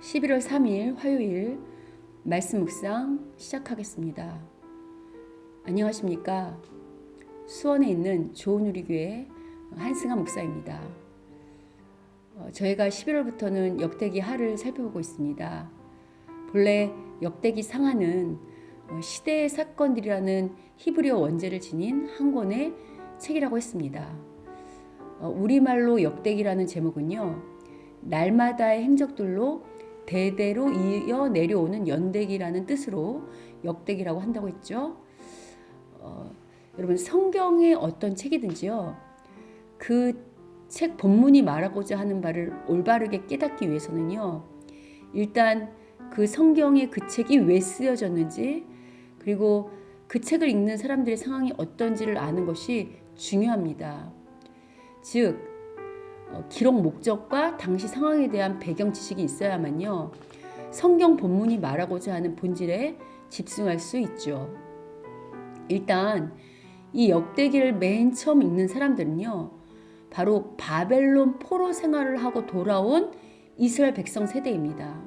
11월 3일 화요일 말씀 묵상 시작하겠습니다. 안녕하십니까? 수원에 있는 좋은우리교회 한승환 목사입니다. 저희가 11월부터는 역대기 하를 살펴보고 있습니다. 본래 역대기 상하는 시대의 사건들이라는 히브리어 원제를 지닌 한 권의 책이라고 했습니다. 우리말로 역대기라는 제목은요, 날마다의 행적들로 대대로 이어 내려오는 연대기라는 뜻으로 역대기라고 한다고 했죠. 여러분, 성경의 어떤 책이든지요, 그 책 본문이 말하고자 하는 바를 올바르게 깨닫기 위해서는요, 일단 그 성경의 그 책이 왜 쓰여졌는지, 그리고 그 책을 읽는 사람들의 상황이 어떤지를 아는 것이 중요합니다. 즉, 기록 목적과 당시 상황에 대한 배경 지식이 있어야만요, 성경 본문이 말하고자 하는 본질에 집중할 수 있죠. 일단 이 역대기를 맨 처음 읽는 사람들은요, 바로 바벨론 포로 생활을 하고 돌아온 이스라엘 백성 세대입니다.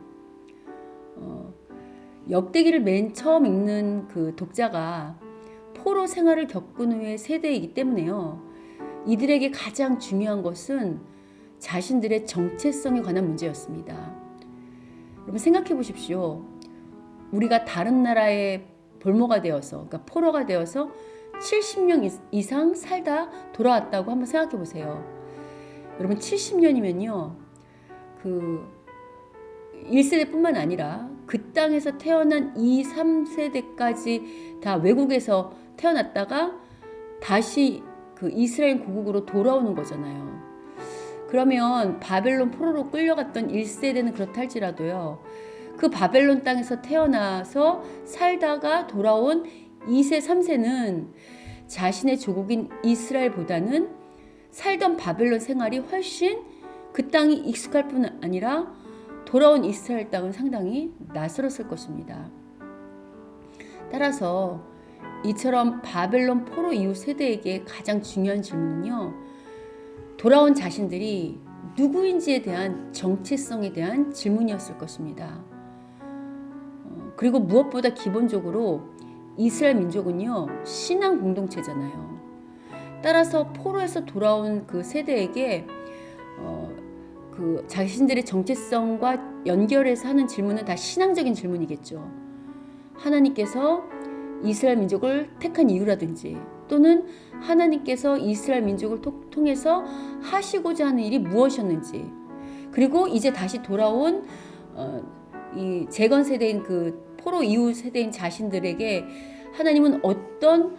역대기를 맨 처음 읽는 그 독자가 포로 생활을 겪은 후의 세대이기 때문에요, 이들에게 가장 중요한 것은 자신들의 정체성에 관한 문제였습니다. 여러분, 생각해 보십시오. 우리가 다른 나라의 볼모가 되어서, 그러니까 포로가 되어서 70년 이상 살다 돌아왔다고 한번 생각해 보세요. 여러분, 70년이면요, 그 1세대뿐만 아니라 그 땅에서 태어난 2, 3세대까지 다 외국에서 태어났다가 다시 그 이스라엘 고국으로 돌아오는 거잖아요. 그러면 바벨론 포로로 끌려갔던 1세대는 그렇다 할지라도요, 그 바벨론 땅에서 태어나서 살다가 돌아온 2세, 3세는 자신의 조국인 이스라엘보다는 살던 바벨론 생활이 훨씬 그 땅이 익숙할 뿐 아니라 돌아온 이스라엘 땅은 상당히 낯설었을 것입니다. 따라서 이처럼 바벨론 포로 이후 세대에게 가장 중요한 질문은요, 돌아온 자신들이 누구인지에 대한 정체성에 대한 질문이었을 것입니다. 그리고 무엇보다 기본적으로 이스라엘 민족은요, 신앙 공동체잖아요. 따라서 포로에서 돌아온 그 세대에게 그 자신들의 정체성과 연결해서 하는 질문은 다 신앙적인 질문이겠죠. 하나님께서 이스라엘 민족을 택한 이유라든지, 또는 하나님께서 이스라엘 민족을 통해서 하시고자 하는 일이 무엇이었는지, 그리고 이제 다시 돌아온 이 재건 세대인 그 포로 이후 세대인 자신들에게 하나님은 어떤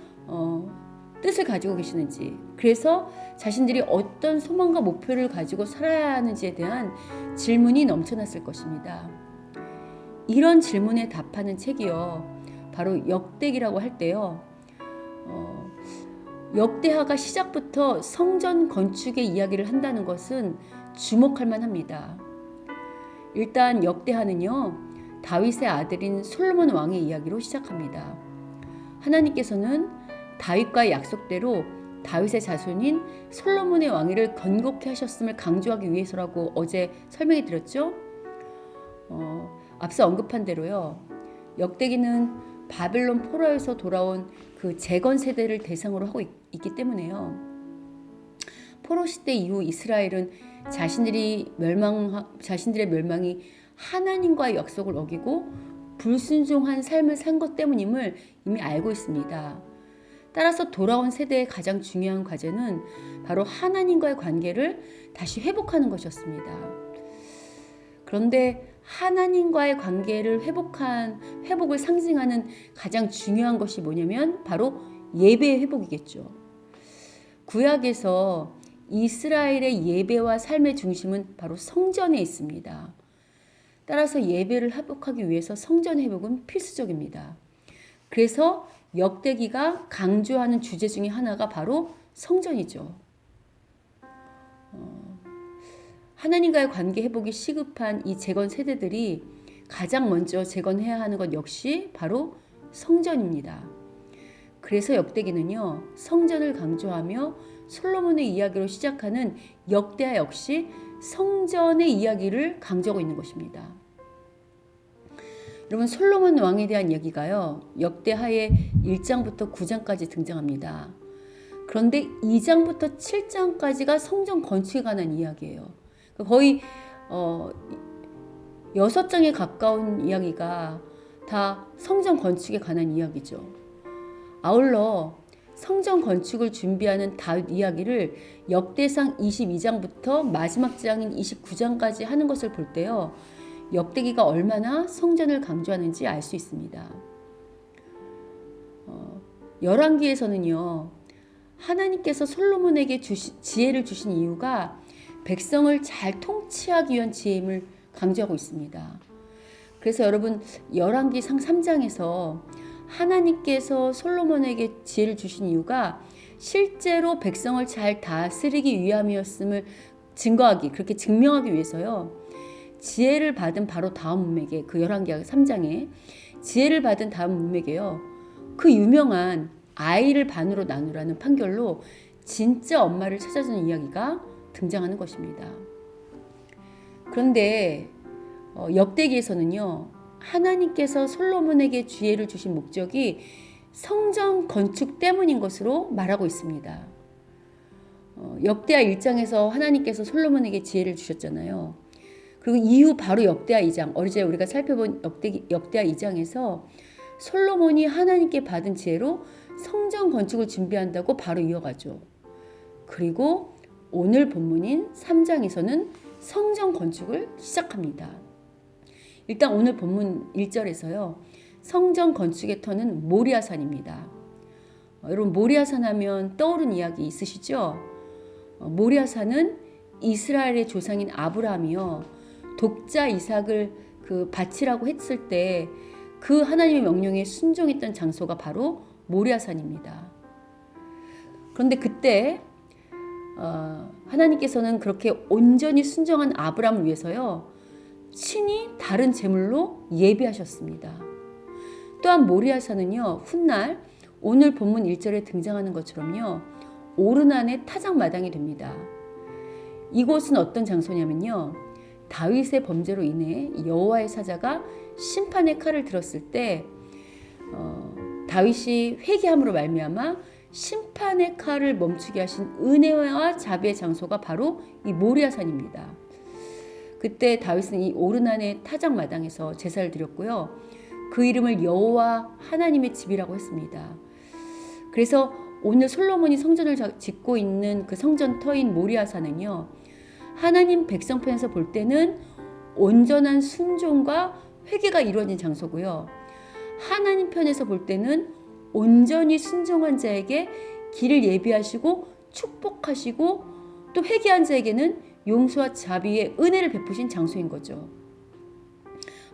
뜻을 가지고 계시는지, 그래서 자신들이 어떤 소망과 목표를 가지고 살아야 하는지에 대한 질문이 넘쳐났을 것입니다. 이런 질문에 답하는 책이요, 바로 역대기라고 할 때요, 역대하가 시작부터 성전 건축의 이야기를 한다는 것은 주목할 만합니다. 일단 역대하는요, 다윗의 아들인 솔로몬 왕의 이야기로 시작합니다. 하나님께서는 다윗과의 약속대로 다윗의 자손인 솔로몬의 왕위를 건국케 하셨음을 강조하기 위해서라고 어제 설명해 드렸죠. 앞서 언급한 대로요, 역대기는 바벨론 포로에서 돌아온 그 재건 세대를 대상으로 하고 있기 때문에요, 포로 시대 이후 이스라엘은 자신들의 멸망이 하나님과의 약속을 어기고 불순종한 삶을 산 것 때문임을 이미 알고 있습니다. 따라서 돌아온 세대의 가장 중요한 과제는 바로 하나님과의 관계를 다시 회복하는 것이었습니다. 그런데 하나님과의 관계를 회복을 상징하는 가장 중요한 것이 뭐냐면 바로 예배의 회복이겠죠. 구약에서 이스라엘의 예배와 삶의 중심은 바로 성전에 있습니다. 따라서 예배를 회복하기 위해서 성전 회복은 필수적입니다. 그래서 역대기가 강조하는 주제 중에 하나가 바로 성전이죠. 하나님과의 관계 회복이 시급한 이 재건 세대들이 가장 먼저 재건해야 하는 것 역시 바로 성전입니다. 그래서 역대기는요, 성전을 강조하며 솔로몬의 이야기로 시작하는 역대하 역시 성전의 이야기를 강조하고 있는 것입니다. 여러분 솔로몬 왕에 대한 이야기가요. 역대하의 1장부터 9장까지 등장합니다. 그런데 2장부터 7장까지가 성전 건축에 관한 이야기예요. 거의 6장에 가까운 이야기가 다 성전 건축에 관한 이야기죠. 아울러 성전 건축을 준비하는 다윗 이야기를 역대상 22장부터 마지막 장인 29장까지 하는 것을 볼 때요. 역대기가 얼마나 성전을 강조하는지 알 수 있습니다. 열왕기에서는요. 하나님께서 솔로몬에게 지혜를 주신 이유가 백성을 잘 통치하기 위한 지혜임을 강조하고 있습니다. 그래서 여러분 열왕기상 3장에서 하나님께서 솔로몬에게 지혜를 주신 이유가 실제로 백성을 잘 다스리기 위함이었음을 증거하기, 그렇게 증명하기 위해서요. 지혜를 받은 바로 다음 문맥에, 그 열왕기 3장에 지혜를 받은 다음 문맥에요. 그 유명한 아이를 반으로 나누라는 판결로 진짜 엄마를 찾아주는 이야기가 등장하는 것입니다. 그런데 역대기에서는요. 하나님께서 솔로몬에게 지혜를 주신 목적이 성전 건축 때문인 것으로 말하고 있습니다. 역대하 1장에서 하나님께서 솔로몬에게 지혜를 주셨잖아요. 그리고 이후 바로 역대하 2장, 어제 우리가 살펴본 역대하 2장에서 솔로몬이 하나님께 받은 지혜로 성전 건축을 준비한다고 바로 이어가죠. 그리고 오늘 본문인 3장에서는 성전 건축을 시작합니다. 일단 오늘 본문 1절에서요. 성전 건축의 터는 모리아산입니다. 여러분 모리아산 하면 떠오르는 이야기 있으시죠? 모리아산은 이스라엘의 조상인 아브라함이요. 독자 이삭을 바치라고 했을 때 그 하나님의 명령에 순종했던 장소가 바로 모리아산입니다. 그런데 그때 하나님께서는 그렇게 온전히 순종한 아브라함을 위해서요. 친히 다른 제물로 예비하셨습니다. 또한 모리아산은요. 훗날 오늘 본문 1절에 등장하는 것처럼요. 오르난의 타작마당이 됩니다. 이곳은 어떤 장소냐면요. 다윗의 범죄로 인해 여호와의 사자가 심판의 칼을 들었을 때 다윗이 회개함으로 말미암아 심판의 칼을 멈추게 하신 은혜와 자비의 장소가 바로 이 모리아산입니다. 그때 다윗은 이 오르난의 타작마당에서 제사를 드렸고요. 그 이름을 여호와 하나님의 집이라고 했습니다. 그래서 오늘 솔로몬이 성전을 짓고 있는 그 성전터인 모리아산은요. 하나님 백성 편에서 볼 때는 온전한 순종과 회개가 이루어진 장소고요. 하나님 편에서 볼 때는 온전히 순종한 자에게 길을 예비하시고 축복하시고 또 회개한 자에게는 용서와 자비의 은혜를 베푸신 장소인 거죠.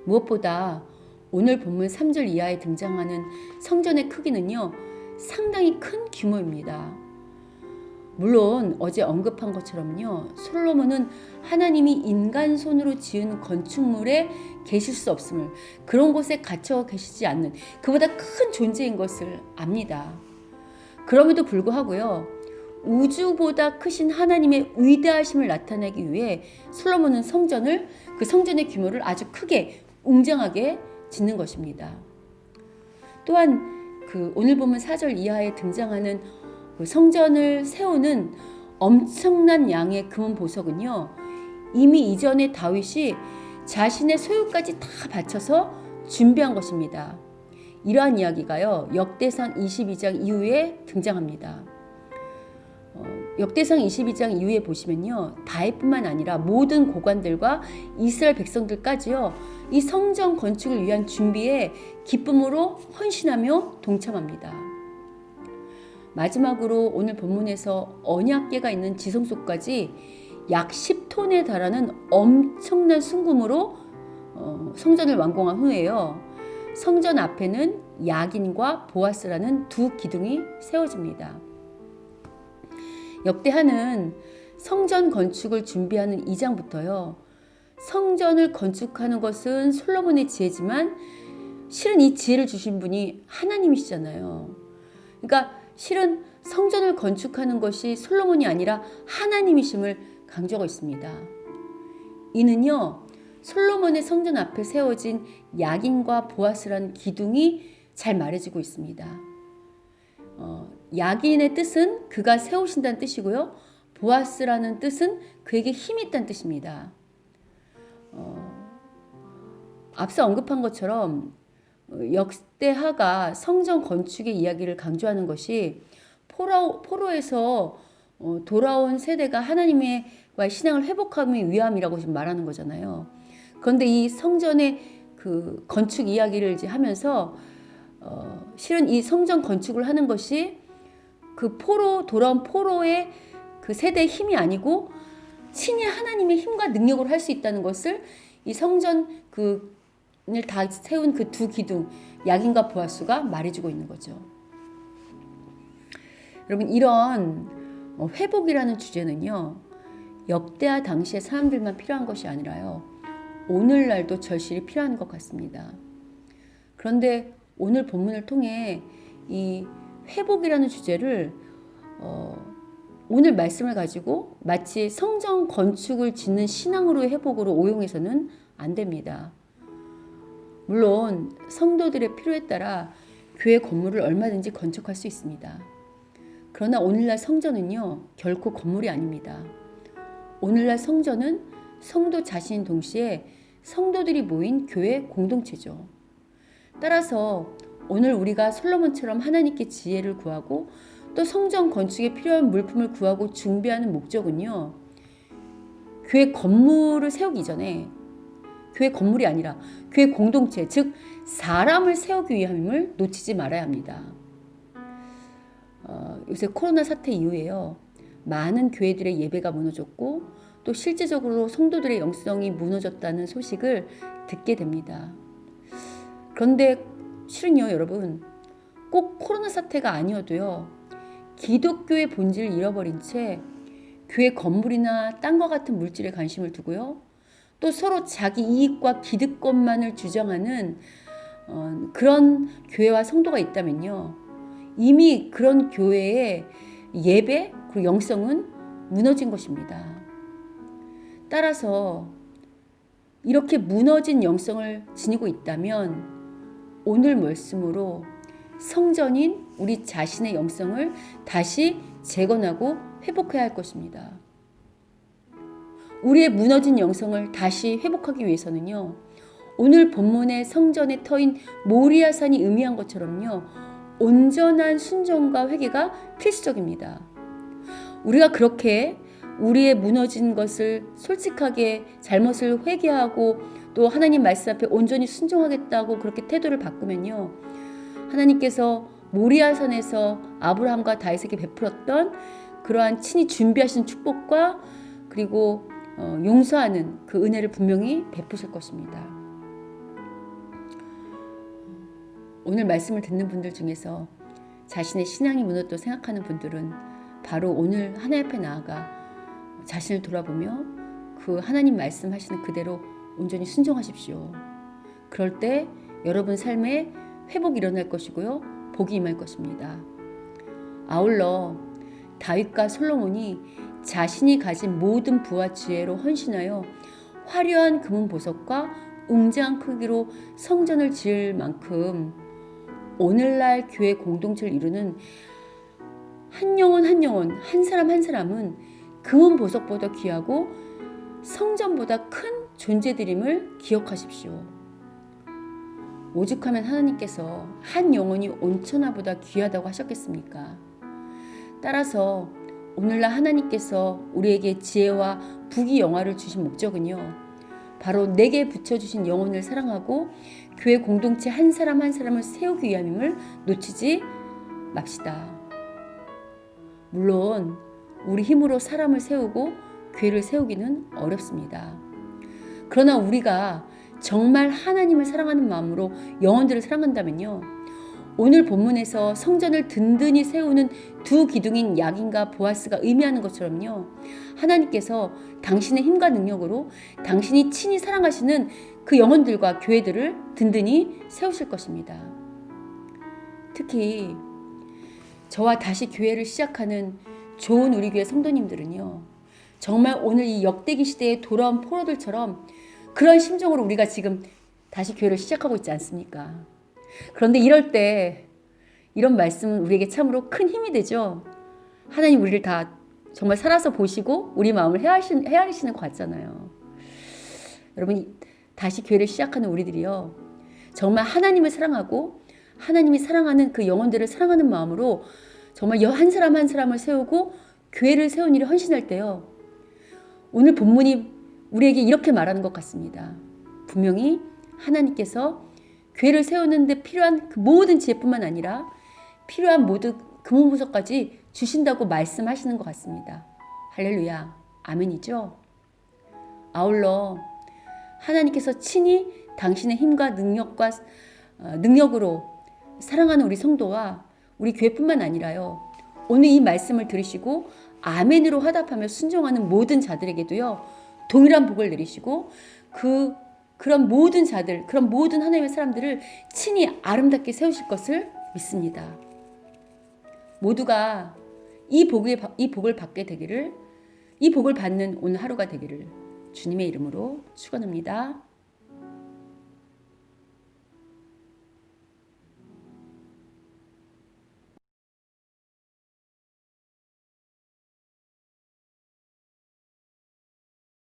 무엇보다 오늘 본문 3절 이하에 등장하는 성전의 크기는요. 상당히 큰 규모입니다. 물론 어제 언급한 것처럼요. 솔로몬은 하나님이 인간 손으로 지은 건축물에 계실 수 없음을, 그런 곳에 갇혀 계시지 않는 그보다 큰 존재인 것을 압니다. 그럼에도 불구하고요. 우주보다 크신 하나님의 위대하심을 나타내기 위해 솔로몬은 그 성전의 규모를 아주 크게 웅장하게 짓는 것입니다. 또한 오늘 보면 4절 이하에 등장하는 성전을 세우는 엄청난 양의 금은 보석은요. 이미 이전에 다윗이 자신의 소유까지 다 바쳐서 준비한 것입니다. 이러한 이야기가요. 역대상 22장 이후에 등장합니다. 역대상 22장 이후에 보시면요. 다윗뿐만 아니라 모든 고관들과 이스라엘 백성들까지요. 이 성전 건축을 위한 준비에 기쁨으로 헌신하며 동참합니다. 마지막으로 오늘 본문에서 언약궤가 있는 지성소까지 약 10톤에 달하는 엄청난 순금으로 성전을 완공한 후에요. 성전 앞에는 야긴과 보아스라는 두 기둥이 세워집니다. 역대하는 성전 건축을 준비하는 2장부터요. 성전을 건축하는 것은 솔로몬의 지혜지만 실은 이 지혜를 주신 분이 하나님이시잖아요. 그러니까 실은 성전을 건축하는 것이 솔로몬이 아니라 하나님이심을 강조하고 있습니다. 이는요. 솔로몬의 성전 앞에 세워진 야긴과 보아스라는 기둥이 잘 말해주고 있습니다. 야긴의 뜻은 그가 세우신다는 뜻이고요. 보아스라는 뜻은 그에게 힘이 있다는 뜻입니다. 앞서 언급한 것처럼 역대하가 성전 건축의 이야기를 강조하는 것이 포로에서 돌아온 세대가 하나님과의 신앙을 회복하기 위함이라고 지금 말하는 거잖아요. 그런데 이 성전의 그 건축 이야기를 이제 하면서 실은 이 성전 건축을 하는 것이 그 돌아온 포로의 그 세대의 힘이 아니고 친히 하나님의 힘과 능력으로 할 수 있다는 것을 이 성전 을 다 세운 그 두 기둥 야긴과 보아스가 말해주고 있는 거죠. 여러분, 이런 회복이라는 주제는요, 역대하 당시의 사람들만 필요한 것이 아니라요, 오늘날도 절실히 필요한 것 같습니다. 그런데 오늘 본문을 통해 이 회복이라는 주제를 오늘 말씀을 가지고 마치 성전 건축을 짓는 신앙으로의 회복으로 오용해서는 안 됩니다. 물론 성도들의 필요에 따라 교회 건물을 얼마든지 건축할 수 있습니다. 그러나 오늘날 성전은요, 결코 건물이 아닙니다. 오늘날 성전은 성도 자신인 동시에 성도들이 모인 교회 공동체죠. 따라서 오늘 우리가 솔로몬처럼 하나님께 지혜를 구하고 또 성전 건축에 필요한 물품을 구하고 준비하는 목적은요, 교회 건물을 세우기 전에 교회 건물이 아니라 교회 공동체, 즉 사람을 세우기 위함임을 놓치지 말아야 합니다. 요새 코로나 사태 이후에요, 많은 교회들의 예배가 무너졌고 또 실제적으로 성도들의 영성이 무너졌다는 소식을 듣게 됩니다. 그런데 실은요, 여러분, 꼭 코로나 사태가 아니어도요, 기독교의 본질을 잃어버린 채 교회 건물이나 땅과 같은 물질에 관심을 두고요, 또 서로 자기 이익과 기득권만을 주장하는 그런 교회와 성도가 있다면요, 이미 그런 교회의 예배 그리고 영성은 무너진 것입니다. 따라서 이렇게 무너진 영성을 지니고 있다면 오늘 말씀으로 성전인 우리 자신의 영성을 다시 재건하고 회복해야 할 것입니다. 우리의 무너진 영성을 다시 회복하기 위해서는요, 오늘 본문의 성전의 터인 모리아산이 의미한 것처럼요, 온전한 순종과 회개가 필수적입니다. 우리가 그렇게 우리의 무너진 것을 솔직하게 잘못을 회개하고 또 하나님 말씀 앞에 온전히 순종하겠다고 그렇게 태도를 바꾸면요, 하나님께서 모리아산에서 아브라함과 다윗에게 베풀었던 그러한 친히 준비하신 축복과 그리고 용서하는 그 은혜를 분명히 베푸실 것입니다. 오늘 말씀을 듣는 분들 중에서 자신의 신앙이 무너졌다고 생각하는 분들은 바로 오늘 하나님 앞에 나아가 자신을 돌아보며 그 하나님 말씀하시는 그대로 온전히 순종하십시오. 그럴 때 여러분 삶에 회복이 일어날 것이고요, 복이 임할 것입니다. 아울러 다윗과 솔로몬이 자신이 가진 모든 부와 지혜로 헌신하여 화려한 금은 보석과 웅장한 크기로 성전을 지을 만큼 오늘날 교회 공동체를 이루는 한 영혼 한 영혼, 한 사람 한 사람은 금은 보석보다 귀하고 성전보다 큰 존재들임을 기억하십시오. 오죽하면 하나님께서 한 영혼이 온천하보다 귀하다고 하셨겠습니까? 따라서 오늘날 하나님께서 우리에게 지혜와 부귀 영화를 주신 목적은요, 바로 내게 붙여주신 영혼을 사랑하고 교회 공동체 한 사람 한 사람을 세우기 위함임을 놓치지 맙시다. 물론 우리 힘으로 사람을 세우고 교회를 세우기는 어렵습니다. 그러나 우리가 정말 하나님을 사랑하는 마음으로 영혼들을 사랑한다면요, 오늘 본문에서 성전을 든든히 세우는 두 기둥인 야긴과 보아스가 의미하는 것처럼요, 하나님께서 당신의 힘과 능력으로 당신이 친히 사랑하시는 그 영혼들과 교회들을 든든히 세우실 것입니다. 특히 저와 다시 교회를 시작하는 좋은 우리 교회 성도님들은요, 정말 오늘 이 역대기 시대에 돌아온 포로들처럼 그런 심정으로 우리가 지금 다시 교회를 시작하고 있지 않습니까? 그런데 이럴 때 이런 말씀은 우리에게 참으로 큰 힘이 되죠. 하나님 우리를 다 정말 살아서 보시고 우리 마음을 헤아리시는 것 같잖아요. 여러분, 다시 교회를 시작하는 우리들이요, 정말 하나님을 사랑하고 하나님이 사랑하는 그 영혼들을 사랑하는 마음으로 정말 한 사람 한 사람을 세우고 교회를 세운 일에 헌신할 때요, 오늘 본문이 우리에게 이렇게 말하는 것 같습니다. 분명히 하나님께서 교회를 세우는데 필요한 그 모든 지혜뿐만 아니라 필요한 모든 금은보석까지 주신다고 말씀하시는 것 같습니다. 할렐루야, 아멘이죠. 아울러 하나님께서 친히 당신의 힘과 능력으로 사랑하는 우리 성도와 우리 교회뿐만 아니라요, 오늘 이 말씀을 들으시고 아멘으로 화답하며 순종하는 모든 자들에게도요, 동일한 복을 내리시고 그런 모든 자들, 그런 모든 하나님의 사람들을 친히 아름답게 세우실 것을 믿습니다. 모두가 이 복을 받게 되기를, 이 복을 받는 오늘 하루가 되기를 주님의 이름으로 축원합니다.